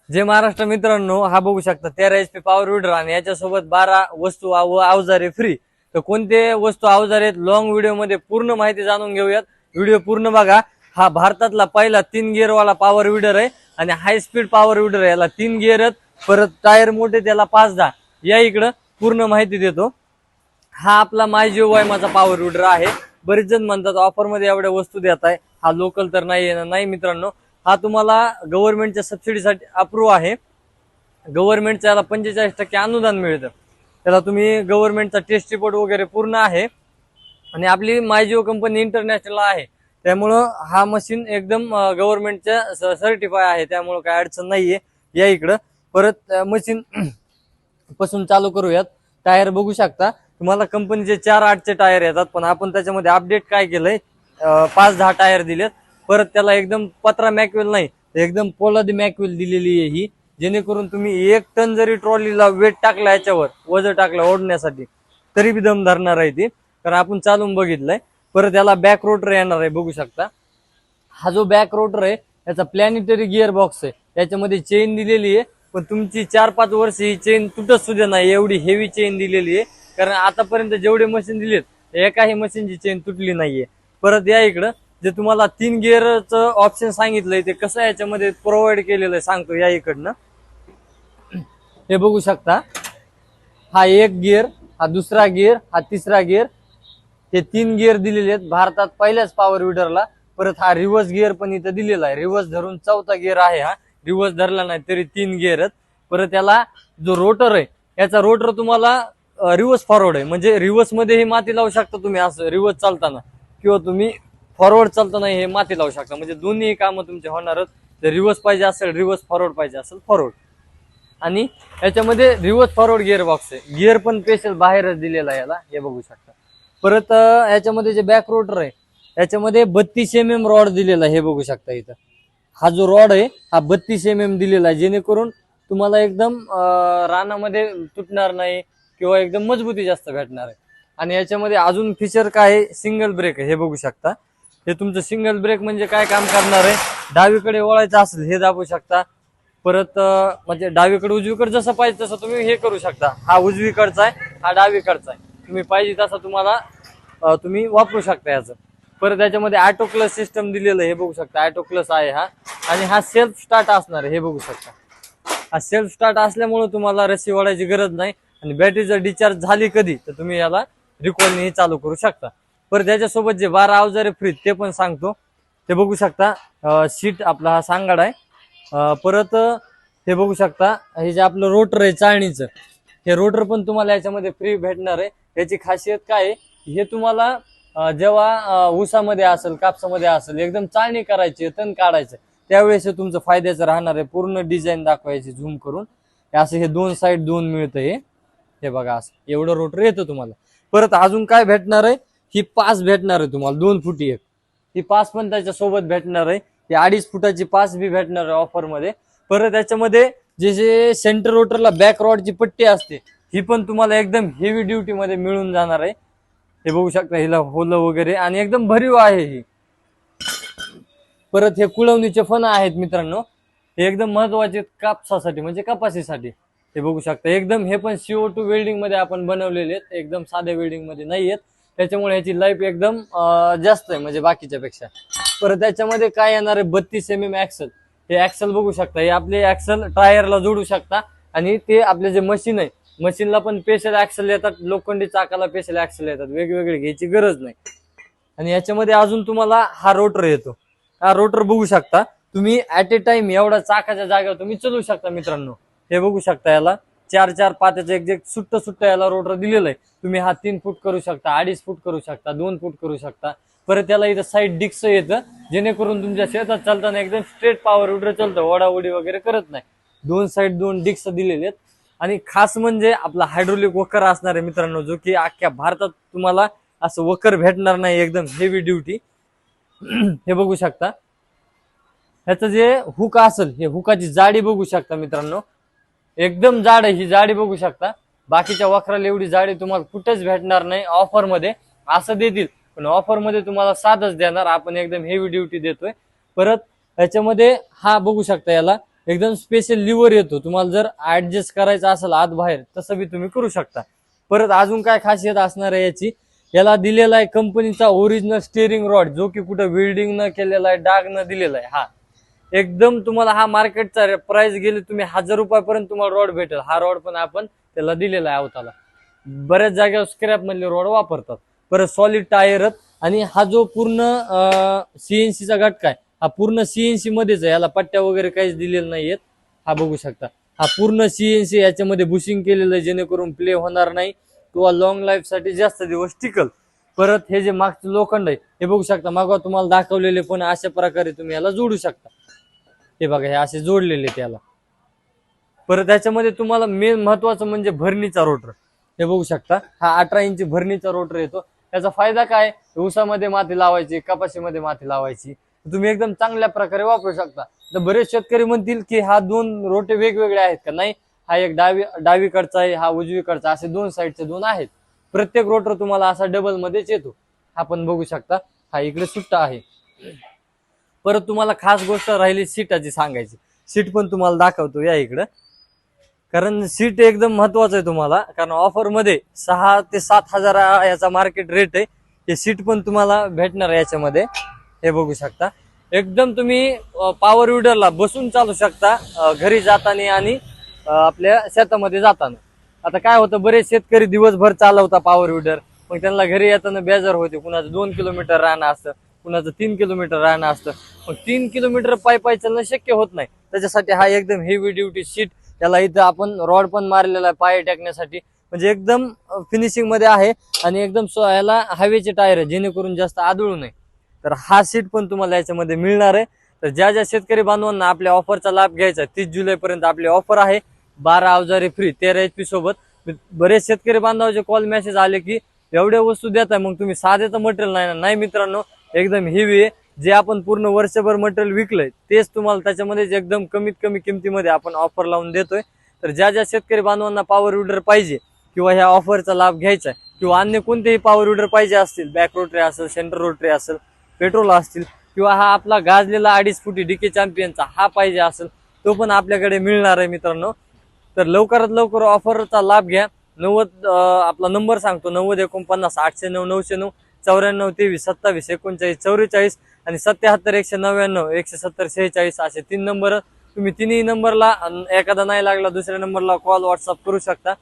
जे महाराष्ट्र मित्रांनो, हा बघू शकता 13 HP पॉवर विडर आणि याच्यासोबत 12 वस्तू व अवजारे फ्री. तर कोणते वस्तू अवजार आहेत लॉंग व्हिडिओ मध्ये पूर्ण माहिती जाणून घेऊयात. व्हिडिओ पूर्ण बघा. हा भारतातला पहिला 3 गिअर वाला पॉवर विडर आहे आणि हाय स्पीड पॉवर विडर आहे. याला 3 गिअर आहेत, परत टायर मोठे, त्याला 5-10. या इकडं पूर्ण माहिती देतो. हा आपला माय जिओ वायमाचा पॉवर विडर आहे. बरेच जण म्हणतात ऑफर मध्ये एवढ्या वस्तू देत आहे, हा लोकल तर नाही मित्रांनो. हा तुम्हाला गव्हर्नमेंटच्या सबसिडीसाठी अप्रूव्ह आहे. गव्हर्नमेंटचं याला 45% अनुदान मिळतं. त्याला तुम्ही गव्हर्नमेंटचा टेस्ट रिपोर्ट वगैरे पूर्ण आहे आणि आपली माय जिओ कंपनी इंटरनॅशनल आहे. त्यामुळं हा मशीन एकदम गव्हर्नमेंटच्या सर्टिफाय आहे, त्यामुळं काय अडचण नाहीये. या इकडं परत मशीन पासून चालू करूयात. टायर बघू शकता. तुम्हाला कंपनीचे 4-8चे टायर येतात, पण आपण त्याच्यामध्ये अपडेट काय केलंय, 5-10 टायर दिलेत. परत त्याला एकदम पत्रा मॅक्युअल नाही, एकदम पोलादी मॅक्युअल दिलेली आहे ही, जेणेकरून तुम्ही 1 टन जरी ट्रॉलीला वेट टाकला, याच्यावर वजन टाकलं ओढण्यासाठी, तरी बी दम धरणार आहे ती, कारण आपण चालून बघितलंय. परत याला बॅक रोटर येणार आहे, बघू शकता. हा जो बॅक रोटर आहे याचा प्लॅनेटरी गिअर बॉक्स आहे. याच्यामध्ये चेन दिलेली आहे, पण तुमची 4-5 वर्ष ही चेन तुटत सुद्धा नाही, एवढी हेवी चेन दिलेली आहे. कारण आतापर्यंत जेवढे मशीन दिलेत एकाही मशीनची चेन तुटली नाहीये. परत या इकडं जे तुम्हाला 3 गिअरचं ऑप्शन सांगितलंय ते कसं याच्यामध्ये प्रोव्हाइड केलेलं आहे सांगतो. या इकडनं हे बघू शकता. हा 1 गिअर, हा 2रा गिअर, हा 3रा गिअर, हे 3 गिअर दिलेले आहेत भारतात पहिल्याच पॉवर विडरला. परत हा रिव्हर्स गिअर पण इथं दिलेला आहे. रिव्हर्स धरून 4था गिअर आहे. हा रिव्हर्स धरला नाही तरी 3 गिअर आहेत. परत याला जो रोटर आहे, याचा रोटर तुम्हाला रिव्हर्स फॉरवर्ड आहे, म्हणजे रिव्हर्स मध्ये हे माती लावू शकता तुम्ही, असं रिव्हर्स चालताना, किंवा तुम्ही फॉरवर्ड चालताना हे माती लावू शकता. म्हणजे दोन्ही कामं तुमचे होणारच. जर रिव्हर्स पाहिजे असेल रिव्हर्स, फॉरवर्ड पाहिजे असेल फॉरवर्ड. आणि याच्यामध्ये रिव्हर्स फॉरवर्ड गिअर बॉक्स आहे. गिअर पण स्पेशल बाहेरच दिलेला आहे याला, हे बघू शकता. परत याच्यामध्ये जे बॅक रोटर आहे याच्यामध्ये 32 mm रॉड दिलेला आहे, हे बघू शकता इथं. हा जो रॉड आहे हा 32 mm दिलेला आहे, जेणेकरून तुम्हाला एकदम रानामध्ये तुटणार नाही किंवा एकदम मजबूती जास्त भेटणार आहे. आणि याच्यामध्ये अजून फीचर काय आहे, सिंगल ब्रेक आहे, हे बघू शकता. हे तुमचं सिंगल ब्रेक म्हणजे काय काम करणार आहे, डावीकडे वळायचं असेल हे दाबू शकता. परत म्हणजे डावीकडे उजवीकडे जसं पाहिजे तसं तुम्ही हे करू शकता. हा उजवीकडचा आहे, हा डावीकडचा आहे, तुम्ही पाहिजे तसं तुम्हाला तुम्ही वापरू शकता याचं. परत त्याच्यामध्ये ऑटो क्लच सिस्टम दिलेलं आहे, हे बघू शकता. ऑटो क्लच आहे हा, आणि हा सेल्फ स्टार्ट असणार आहे, हे बघू शकता. हा सेल्फ स्टार्ट असल्यामुळे तुम्हाला रस्सी ओढायची गरज नाही. आणि बॅटरी जर डिस्चार्ज झाली कधी तर तुम्ही याला रिकॉलने चालू करू शकता. परत त्याच्यासोबत जे 12 अवजारे फ्री ते पण सांगतो. ते बघू शकता. सीट आपला हा सांगाडा आहे. परत हे बघू शकता, हे जे आपलं रोटर आहे चाळणीचं, हे रोटर पण तुम्हाला याच्यामध्ये फ्री भेटणार आहे. याची खासियत काय आहे, हे तुम्हाला जेव्हा ऊसामध्ये असेल, कापसामध्ये असेल, एकदम चाळणी करायची, तण काढायचं, त्यावेळेस तुमचं फायद्याचं राहणार आहे. पूर्ण डिझाईन दाखवायची झूम करून. असं हे 2 साईड 2 मिळतं. हे बघा, असं एवढं रोटर येतं तुम्हाला. परत अजून काय भेटणार आहे, ही पास भेटणार आहे तुम्हाला 2 फुटी एक. ही पास पण त्याच्या सोबत भेटणार आहे. ही 2.5 फुटाची पास बी भेटणार आहे ऑफर मध्ये. परत त्याच्यामध्ये जे सेंटर रोटरला बॅक रॉडची पट्टी असते, ही पण तुम्हाला एकदम हेवी ड्युटी मध्ये मिळून जाणार आहे. हे बघू शकता, हिला होलं वगैरे आणि एकदम भरीव आहे ही. परत हे कुळवणीचे फण आहेत मित्रांनो, हे एकदम महत्वाचे कापसासाठी म्हणजे कपाशीसाठी. हे बघू शकता एकदम, हे पण CO2 वेल्डिंग मध्ये आपण बनवलेले आहेत, एकदम साध्या वेल्डिंग मध्ये नाही आहेत. त्याच्यामुळे याची लाईफ एकदम जास्त आहे म्हणजे बाकीच्या पेक्षा. परत त्याच्यामध्ये काय येणार आहे, 32 mm ऍक्सल. हे ऍक्सल बघू शकता, हे आपले ऍक्सल टायरला जोडू शकता. आणि ते आपले जे मशीन आहे, मशीनला पण स्पेशल ऍक्सल येतात, लोखंडी चाकाला स्पेशल ऍक्सल येतात, वेगवेगळे घ्यायची गरज नाही. आणि याच्यामध्ये अजून तुम्हाला हा रोटर येतो. हा रोटर बघू शकता तुम्ही, ऍट ए टाइम एवढा चाकाच्या जागेवर तुम्ही चालू शकता मित्रांनो. हे बघू शकता, याला 4-4 पात्याचं एक्झॅक्ट सुट्ट याला रोटर दिलेलं आहे. तुम्ही हा 3 फूट करू शकता, 2.5 फूट करू शकता, 2 फूट करू शकता. परत त्याला इथं साईड डिस्क येतं, जेणेकरून तुमच्या शेतात चालताना एकदम स्ट्रेट पॉवर विडर चालतं, ओढाओढी वगैरे करत नाही. 2 साईड 2 डिस्क दिलेले आहेत. आणि खास म्हणजे आपला हायड्रोलिक वकर असणार आहे मित्रांनो, जो की अख्ख्या भारतात तुम्हाला असं वकर भेटणार नाही, एकदम हेवी ड्युटी. हे बघू शकता. ह्याचं जे हुक असेल, हे हुकाची जाडी बघू शकता मित्रांनो, एकदम जाड आहे ही जाडी बघू शकता. बाकीच्या वखराला एवढी जाडी तुम्हाला कुठेच भेटणार नाही. ऑफर मध्ये असं देतील, पण ऑफर मध्ये तुम्हाला साधच देणार, आपण एकदम हेवी ड्युटी देतोय. परत याच्यामध्ये हा बघू शकता, याला एकदम स्पेशल लिव्हर येतो, तुम्हाला जर ऍडजस्ट करायचं असेल आत बाहेर तसं बी तुम्ही करू शकता. परत अजून काय खासियत असणार आहे याची, याला दिलेला आहे कंपनीचा ओरिजिनल स्टिअरिंग रॉड, जो की कुठं वेल्डिंग न केलेला आहे, डाग न दिलेला आहे. हा एकदम तुम्हाला हा मार्केटचा प्राइस गेली तुम्ही 1000 रुपयापर्यंत तुम्हाला रॉड भेटेल. हा रॉड पण आपण त्याला दिलेला आहे अवताला. बऱ्याच जागेवर स्क्रॅप मधले रॉड वापरतात. परत सॉलिड टायर, आणि हा जो पूर्ण सीएनसीचा घटका आहे हा पूर्ण सीएनसी मध्येच आहे, याला पट्ट्या वगैरे काहीच दिलेलं नाहीयेत. हा बघू शकता, हा पूर्ण सीएनसी, याच्यामध्ये बुशिंग केलेलं आहे जेणेकरून प्ले होणार नाही किंवा लॉंग लाईफ साठी जास्त दिवस टिकल. परत हे जे मागचं लोखंड आहे हे बघू शकता, मागवा तुम्हाला दाखवलेले पण अशा प्रकारे तुम्ही याला जोडू शकता. हे बघा, हे असे जोडलेले त्याला. परत त्याच्यामध्ये तुम्हाला मेन महत्वाचं म्हणजे भरणीचा रोटर. हे बघू शकता, हा 18 इंची भरणीचा रोटर येतो. त्याचा फायदा काय, ऊसामध्ये माती लावायची, कपाशीमध्ये माती लावायची, तुम्ही एकदम चांगल्या प्रकारे वापरू शकता. तर बरेच शेतकरी म्हणतील की हा 2 रोटे वेगवेगळे आहेत का, नाही, हा एक डावीकडचा आहे, हा उजवीकडचा, असे 2 साईडचे 2 आहेत. प्रत्येक रोटर तुम्हाला असा डबल मध्येच येतो. हा पण बघू शकता, हा इकडे सुट्टा आहे. परत तुम्हाला खास गोष्ट राहिली सीटाची सांगायची, सीट पण तुम्हाला दाखवतो या इकडं. कारण सीट एकदम महत्वाचं आहे तुम्हाला, कारण ऑफर मध्ये 6 ते 7 हजार याचा मार्केट रेट आहे. हे सीट पण तुम्हाला भेटणार आहे याच्यामध्ये. हे बघू शकता, एकदम तुम्ही पॉवर विडरला बसून चालू शकता, घरी जाताना आणि आपल्या शेतामध्ये जाताना. आता काय होतं, बरेच शेतकरी दिवसभर चालवता पॉवर विडर, मग त्यांना घरी येताना बेजार होते. कुणाचं 2 किलोमीटर राहणं असतं, कुणाचं 3 किलोमीटर राहणं असतं. मग 3 किलोमीटर पायी चालणं शक्य होत नाही. त्याच्यासाठी हा एकदम हेवी ड्युटी सीट, त्याला इथं आपण रॉड पण मारलेला आहे पाय टेकण्यासाठी, म्हणजे एकदम फिनिशिंग मध्ये आहे. आणि एकदम याला हवेचे टायर आहे जेणेकरून जास्त आदळू नये. तर हा सीट पण तुम्हाला याच्यामध्ये मिळणार आहे. तर ज्या ज्या शेतकरी बांधवांना आपल्या ऑफरचा लाभ घ्यायचा आहे, 30 जुलैपर्यंत आपली ऑफर आहे. 12 अवजारे फ्री 13 HP सोबत. बरेच शेतकरी बांधवाचे कॉल मेसेज आले की एवढ्या वस्तू देताय, मग तुम्ही साधेचं मटेरियल नाही ना. नाही मित्रांनो, एकदम हेवी आहे. जे आपण पूर्ण वर्षभर मटेरियल विकलंय तेच तुम्हाला त्याच्यामध्ये एकदम कमीत कमी किमतीमध्ये आपण ऑफर लावून देतोय. तर ज्या ज्या शेतकरी बांधवांना पॉवर विडर पाहिजे किंवा ह्या ऑफरचा लाभ घ्यायचा आहे, किंवा अन्य कोणतेही पॉवर विडर पाहिजे असतील, बॅक रोटरी असेल, सेंटर रोटरी असेल, पेट्रोल असतील, किंवा हा आपला गाजलेला 2.5 फुटी डीके चॅम्पियनचा हा पाहिजे असेल, तो पण आपल्याकडे मिळणार आहे मित्रांनो. तर लवकरात लवकर ऑफरचा लाभ घ्या. आपला नंबर सांगतो, 9049 809 909 94 23 27 39 44 आणि 77 199 170 46 असे 3 नंबर. तुम्ही तिन्ही नंबरला एखादा नाही लागला दुसऱ्या नंबरला कॉल व्हॉट्सअप करू शकता.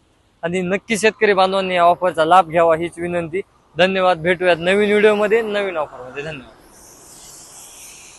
आणि नक्की शेतकरी बांधवांनी या ऑफरचा लाभ घ्यावा हीच विनंती. धन्यवाद. भेटूयात नवीन व्हिडिओ मध्ये, नवीन ऑफर मध्ये. धन्यवाद.